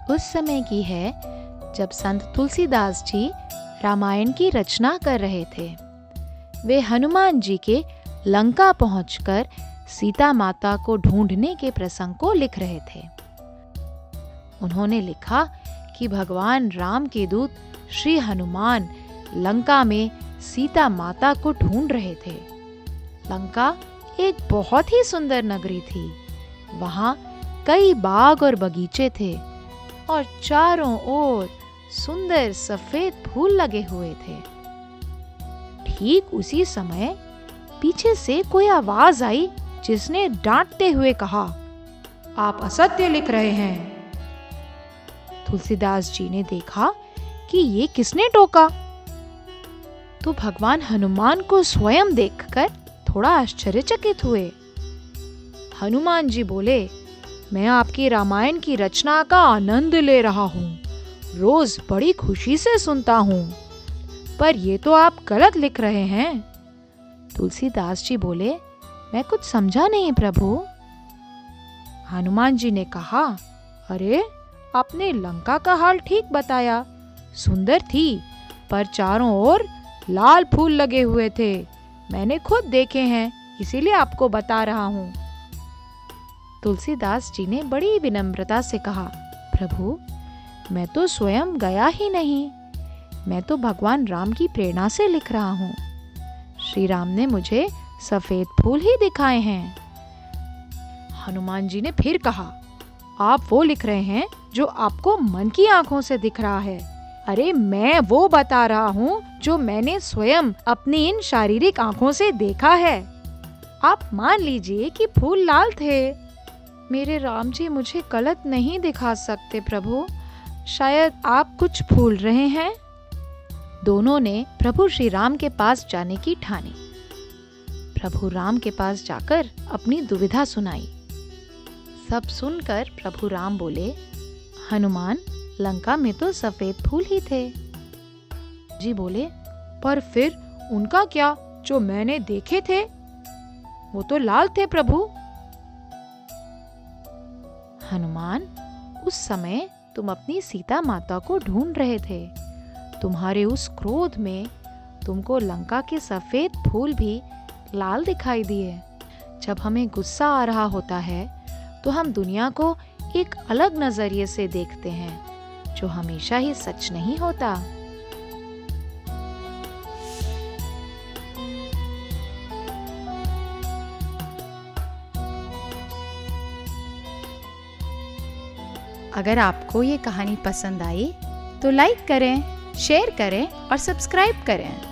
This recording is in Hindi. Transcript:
बात उस समय की है जब संत तुलसीदास जी रामायण की रचना कर रहे थे। वे हनुमान जी के लंका पहुंचकर सीता माता को ढूंढने के प्रसंग को लिख रहे थे। उन्होंने लिखा कि भगवान राम के दूत श्री हनुमान लंका में सीता माता को ढूंढ रहे थे। लंका एक बहुत ही सुंदर नगरी थी। वहां कई बाग और बगीचे थे और चारों ओर सुंदर सफेद फूल लगे हुए थे। ठीक उसी समय पीछे से कोई आवाज आई जिसने डांटते हुए कहा, आप असत्य लिख रहे हैं। तुलसीदास जी ने देखा कि ये किसने टोका, तो भगवान हनुमान को स्वयं देखकर थोड़ा आश्चर्यचकित हुए। हनुमान जी बोले, मैं आपकी रामायण की रचना का आनंद ले रहा हूँ, रोज बड़ी खुशी से सुनता हूँ, पर ये तो आप गलत लिख रहे हैं। तुलसीदास जी बोले, मैं कुछ समझा नहीं प्रभु। हनुमान जी ने कहा, अरे आपने लंका का हाल ठीक बताया, सुंदर थी पर चारों ओर लाल फूल लगे हुए थे। मैंने खुद देखे हैं, इसीलिए आपको बता रहा हूँ। तुलसीदास जी ने बड़ी विनम्रता से कहा, प्रभु मैं तो स्वयं गया ही नहीं, मैं तो भगवान राम की प्रेरणा से लिख रहा हूँ। श्री राम ने मुझे सफेद फूल ही दिखाए हैं। हनुमान जी ने फिर कहा, आप वो लिख रहे हैं जो आपको मन की आंखों से दिख रहा है। अरे मैं वो बता रहा हूँ जो मैंने स्वयं अपनी इन शारीरिक आंखों से देखा है। आप मान लीजिए कि फूल लाल थे। मेरे राम जी मुझे गलत नहीं दिखा सकते प्रभु, शायद आप कुछ भूल रहे हैं। दोनों ने प्रभु श्री राम के पास जाने की ठानी। प्रभु राम के पास जाकर अपनी दुविधा सुनाई। सब सुनकर प्रभु राम बोले, हनुमान लंका में तो सफेद फूल ही थे। जी बोले, पर फिर उनका क्या जो मैंने देखे थे, वो तो लाल थे प्रभु। हनुमान उस समय तुम अपनी सीता माता को ढूंढ रहे थे। तुम्हारे उस क्रोध में तुमको लंका के सफेद फूल भी लाल दिखाई दिए। जब हमें गुस्सा आ रहा होता है तो हम दुनिया को एक अलग नजरिए से देखते हैं, जो हमेशा ही सच नहीं होता। अगर आपको ये कहानी पसंद आई तो लाइक करें, शेयर करें और सब्सक्राइब करें।